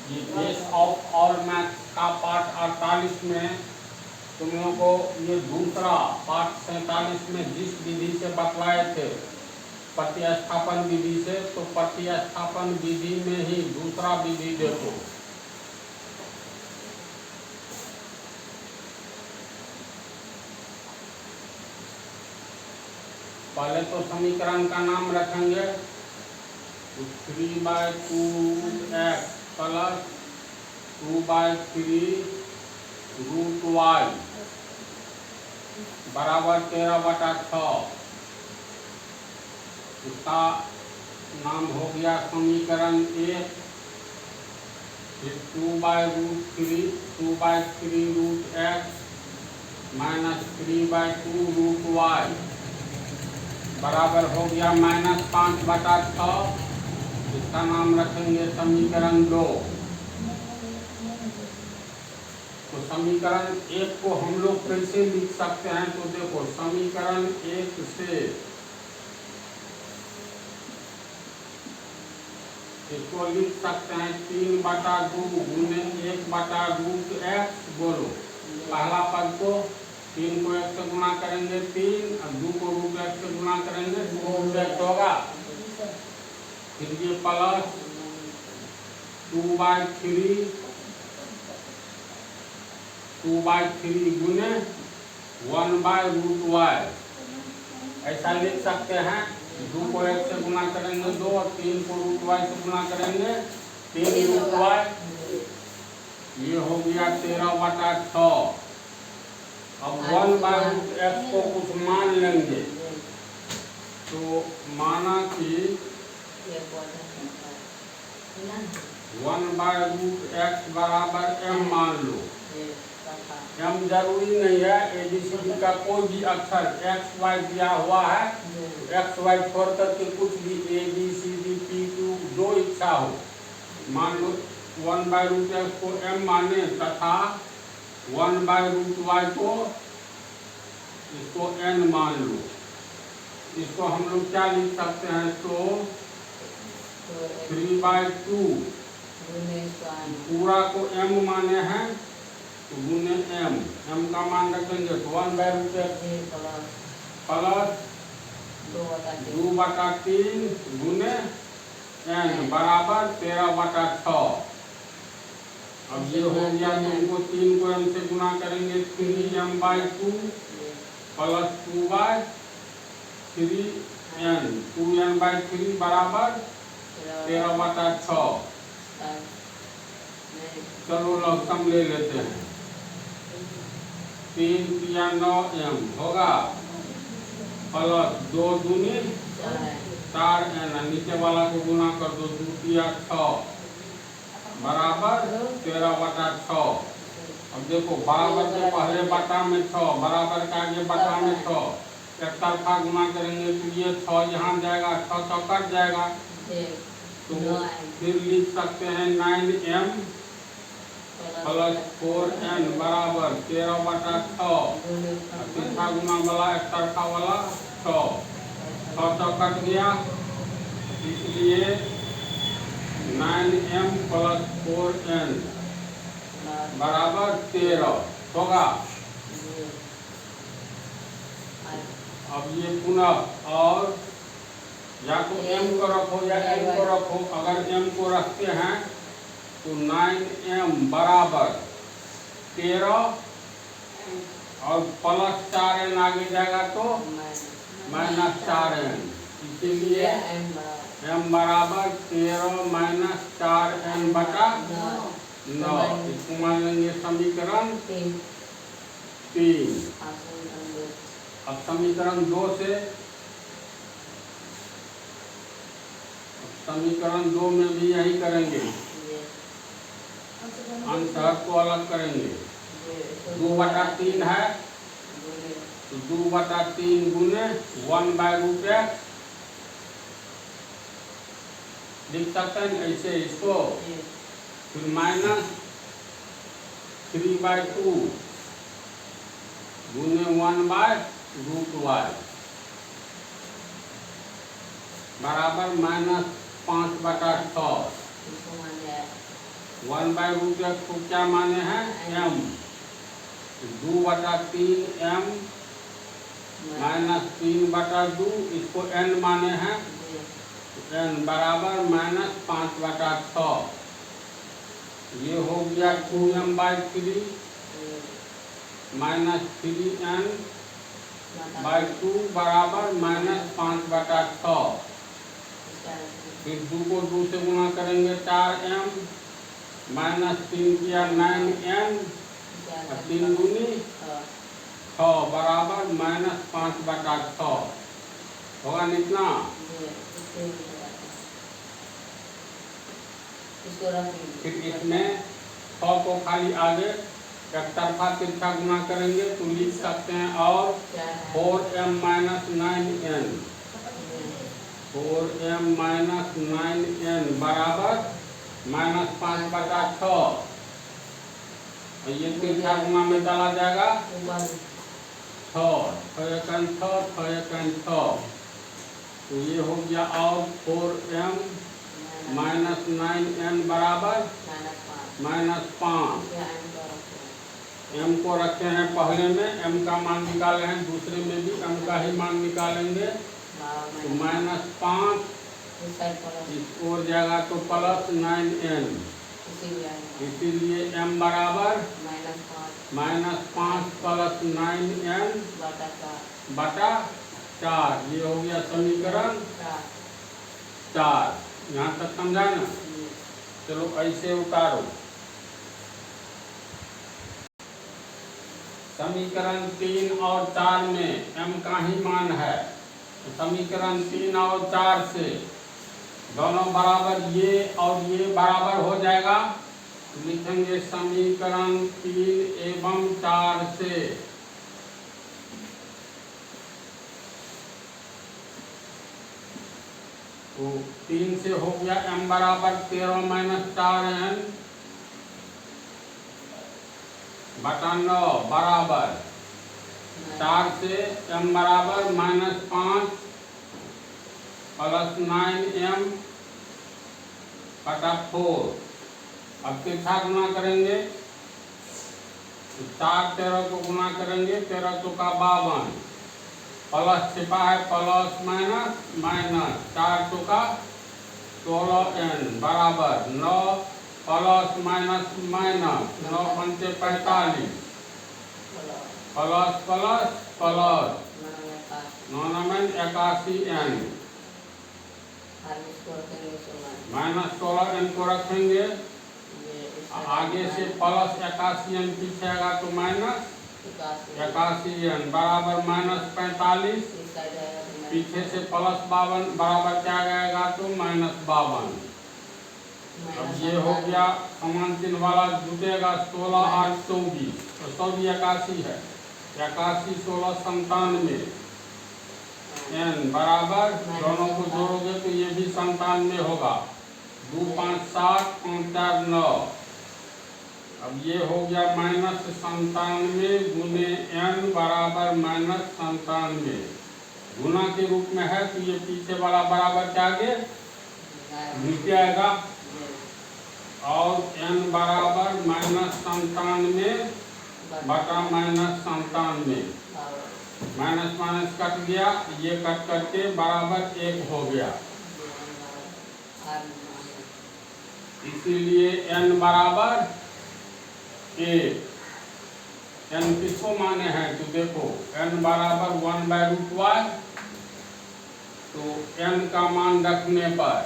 ये base of all math का पाठ 48 में तुम लोगों को ये दूसरा पाठ 47 में जिस विधि से बतलाए थे प्रतिस्थापन विधि से, तो प्रतिस्थापन विधि में ही दूसरा विधि देखो। पहले तो समीकरण का नाम रखेंगे, तो 3/2x प्लस 2/3 रूट y बराबर 13/6। इसका नाम हो गया समीकरण 1। फिर 2/3 root x minus 3/2 root y बराबर हो गया -5/6। इसका नाम रखेंगे समीकरण 2। तो समीकरण 1 को हम लोग कैसे लिख सकते हैं, तो देखो समीकरण 1 से इसको लिख सकते हैं 3/2 गुने 1/√x। बोलो पहला पद को 3 को 1 से गुणा करेंगे 3, और 2 को √x से गुणा करेंगे 2√x होगा। फिर ये प्लस 2/3 गुने 1/√y ऐसा लिख सकते हैं। 2 को 1 से गुणा करेंगे 2, और 3 को √y से गुणा करेंगे 3√y। ये हो गया 13/6। अब 1/√x को कुछ मान लेंगे, तो माना कि 1/√x बराबर m मान लो। m जरूरी नहीं है, ABCD का कोई भी अक्षर x y दिया हुआ है, x y छोड़ करके कुछ भी ABCD PQ जो इच्छा हो मान लो। 1/√x को m माने तथा 1/√y को इसको n मान लो। इसको हम लोग क्या लिख सकते हैं, तो 3/2 पूरा को m माने हैं तो गुने m का मान रखेंगे तो 1/√x प्लस 2/3 गुने n बराबर 13/6। अब ये हो गया, तो इनको 3 को m से गुणा करेंगे 3m/2 प्लस 2/3n 2n/3 बराबर 13/6। चलो लघुत्तम ले लेते हैं। 3 या 9m होगा प्लस 2 दूनी 4n, नीचे वाला को गुना कर दो 2 या 6 बराबर 13/6। अब देखो बराबर के पहले बटा में 6, बराबर का आगे बटा में 6, एक तरफा गुना करेंगे तो ये 6 यहाँ जाएगा, 6 तो कट जाएगा। तो फिर लिख सकते हैं 9m प्लस 4n बराबर 13/6। तीसरा गुना वाला एक तरफा वाला 6 तो कट गया, इसलिए 9m प्लस 4n बराबर 13 होगा। अब ये पुनः और या तो m को रखो या n को रखो। अगर m को रखते हैं तो 9m बराबर 13 और प्लस 4n आगे जाएगा तो -4n, इसीलिए m बराबर 13 - 4n/9। इसको मान लेंगे समीकरण 3। अब समीकरण 2 से, समीकरण 2 में भी यही करेंगे, अंशहर को अलग करेंगे। 2/3 है तो 2/3 गुने 1/√x लिख सकते हैं ऐसे इसको। फिर माइनस 3/2 गुने 1/√y बराबर -5/6। 1/√x को क्या माने हैं m, 2/3 m -3/2 इसको n माने हैं, n बराबर -5/6। ये हो गया 2m/3 -3n/2 बराबर -5/6। फिर 2 को 2 से गुणा करेंगे 4m, -3 किया 9n, 3 दूनी 6 बराबर -5/6 होगा कितना। फिर इसमें 6 को खाली आगे एक तरफा तिरछा गुणा करेंगे तो लिख सकते हैं और 4m - 9n, 4m - 9n बराबर -5/6। ये तिरछा गुणा में डाला जाएगा 6, 6 तो ये हो गया और 4m - 9n बराबर -5। m को रखे हैं पहले में, m का मान निकाले हैं, दूसरे में भी m का ही मान निकालेंगे तो -5 इस ओर जाएगा तो +9n, इसीलिए m बराबर -5 + 9n बटा 4। ये हो गया समीकरण 4। यहाँ तक समझा ना। चलो ऐसे उतारो। समीकरण 3 और 4 में m का ही मान है, तो समीकरण 3 और 4 से दोनों बराबर ये और ये बराबर हो जाएगा। लिखेंगे समीकरण 3 एवं 4 से तो 3 से हो गया m बराबर 13 - 4n बटा 9 बराबर 4 से m बराबर -5 + 9m बटा 4। अब तिरछा गुणा करेंगे तो 4 13 को गुणा करेंगे, 13 चौका 52, प्लस छिपा है प्लस माइनस 4 चौका 16n बराबर 9 प्लस माइनस 9 पंचे 45 plus plus plus 9 81n -16n को रखेंगे, आगे से प्लस 81n पीछे आएगा तो -81n बराबर -45, पीछे से प्लस 52 बराबर क्या आएगा तो -52। अब ये हो गया समान चिन्ह वाला जुटेगा 16 8 24 तो 100 81 है, 81 16 97 n बराबर दोनों को जोड़ोगे तो ये भी 97 होगा। 2 5 7 5 4 9। अब ये हो गया -97 गुने n बराबर -97 गुना के रूप में है तो ये पीछे वाला बराबर क्या आगे नीचे आएगा और n बराबर -97 बटा -97 माइनस माइनस कट गया, ये कट करके बराबर 1 हो गया। इसीलिए n बराबर 1। n किसको माने हैं तो देखो n बराबर 1/√y, तो n का मान रखने पर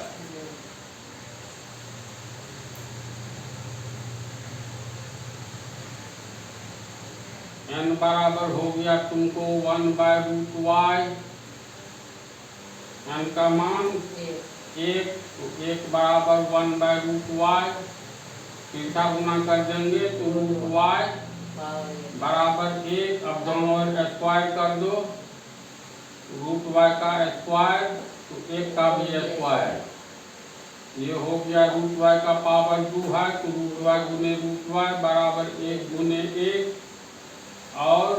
n बराबर हो गया तुमको 1/√y, n का मान 1 तो 1 बराबर 1/√y, तिरछा गुना कर देंगे तो √y बराबर 1। अब दोनों ओर स्क्वायर कर दो, √y का स्क्वायर तो 1 का भी स्क्वायर। ये हो गया √y का पावर 2 है तो √y गुने √y बराबर 1 गुने 1 और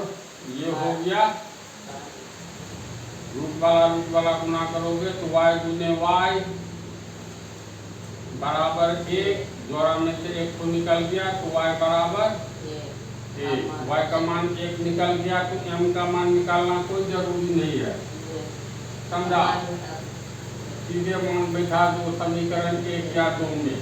ये हो गया रूट वाला गुना करोगे तो y गुने y बराबर 1, जोड़ा में से 1 तो निकल गया तो y बराबर 1। y का मान 1 निकल गया तो m का मान निकालना कोई जरूरी नहीं है, समझा। सीधे मान बैठा दो समीकरण 1 या 2 में।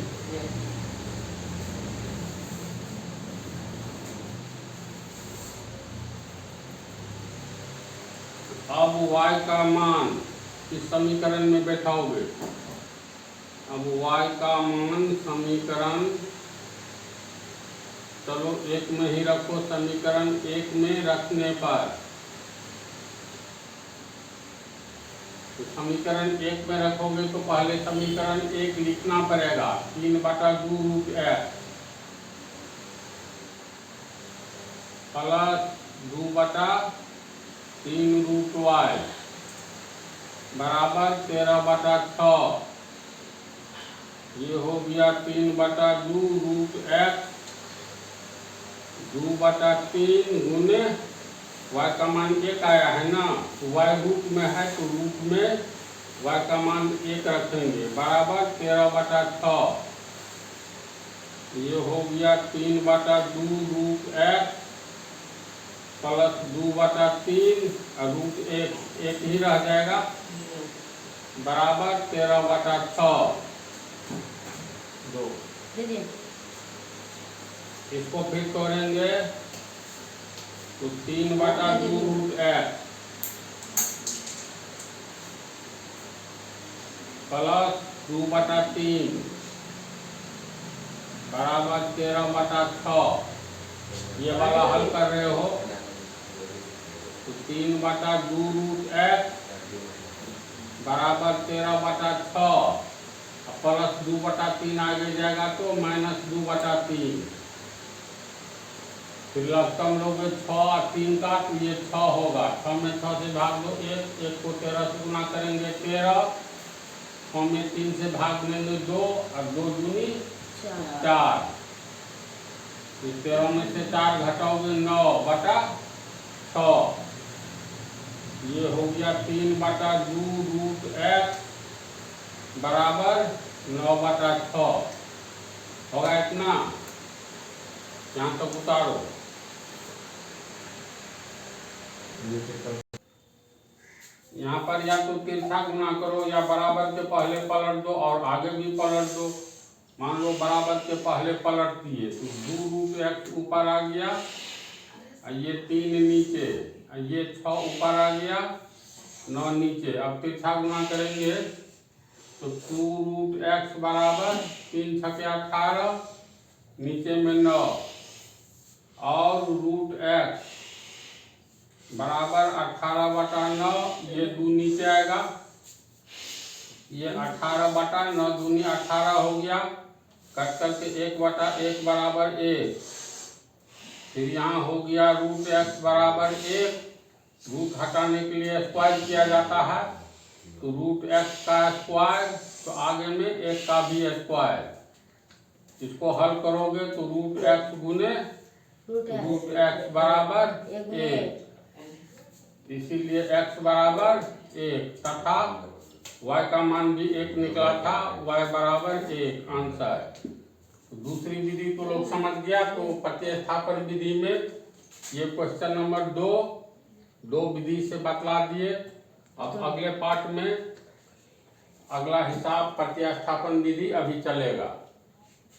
अब y का मान इस समीकरण में बैठाओगे। अब y का मान समीकरण, चलो 1 में ही रखो। समीकरण 1 में रखने पर तो समीकरण 1 में रखोगे तो पहले समीकरण 1 लिखना पड़ेगा। 3/2 root x plus 2/3 root y बराबर 13/6। ये हो गया 3/2 रूट x 2/3 गुने y का मान 1 आया है ना, तो y रूट में है तो रूट में y का मान 1 रखेंगे बराबर 13/6। ये हो गया 3/2 रूट x प्लस 2/3 और रूट 1 ही रह जाएगा बराबर 13/6। दो इसको फिर तोड़ेंगे तो 3/2 रूट x प्लस 2/3 बराबर 13/6। ये वाला हल कर रहे हो तो 3/2 रूट x बराबर 13/6 प्लस 2/3 आगे जाएगा तो माइनस 2/3। फिर लक्षम लोगे 6 3 का तो ये 6 होगा। 6 में 6 से भाग दो 1 को 13 से गुना करेंगे 13। 6 में 3 से भाग देंगे 2 और 2 दूनी 4। 13 में से 4 घटाओगे 9/6। ये हो गया 3/2 रूट x बराबर 9/6 होगा इतना। यहाँ तक उतारो। यहाँ पर या तो तिरछा गुना करो या बराबर के पहले पलट दो और आगे भी पलट दो। मान लो बराबर के पहले पलट दिए तो 2 रूट x ऊपर आ गया, ये 3 नीचे, ये 6 ऊपर आ गया, 9 नीचे। अब तिरछा गुना करेंगे तो 2 रूट x बराबर 3 छके 18, नीचे में 9 और रूट x बराबर 18/9। ये 2 नीचे आएगा, ये 18/9 दूनी 18 हो गया। कट करके 1/1 बराबर 1। फिर यहाँ हो गया रूट x बराबर 1। रूट हटाने के लिए स्क्वायर किया जाता है तो रूट x का स्क्वायर तो आगे में 1 का भी स्क्वायर। इसको हल करोगे तो रूट x गुने रूट x बराबर 1। इसीलिए x बराबर 1 तथा y का मान भी 1 निकला था, y बराबर 1 आंसर। दूसरी विधि तो लोग समझ गया। तो प्रतिस्थापन विधि में ये क्वेश्चन नंबर 2 विधि से बतला दिए। अब अगले पार्ट में अगला हिसाब प्रतिस्थापन विधि अभी चलेगा।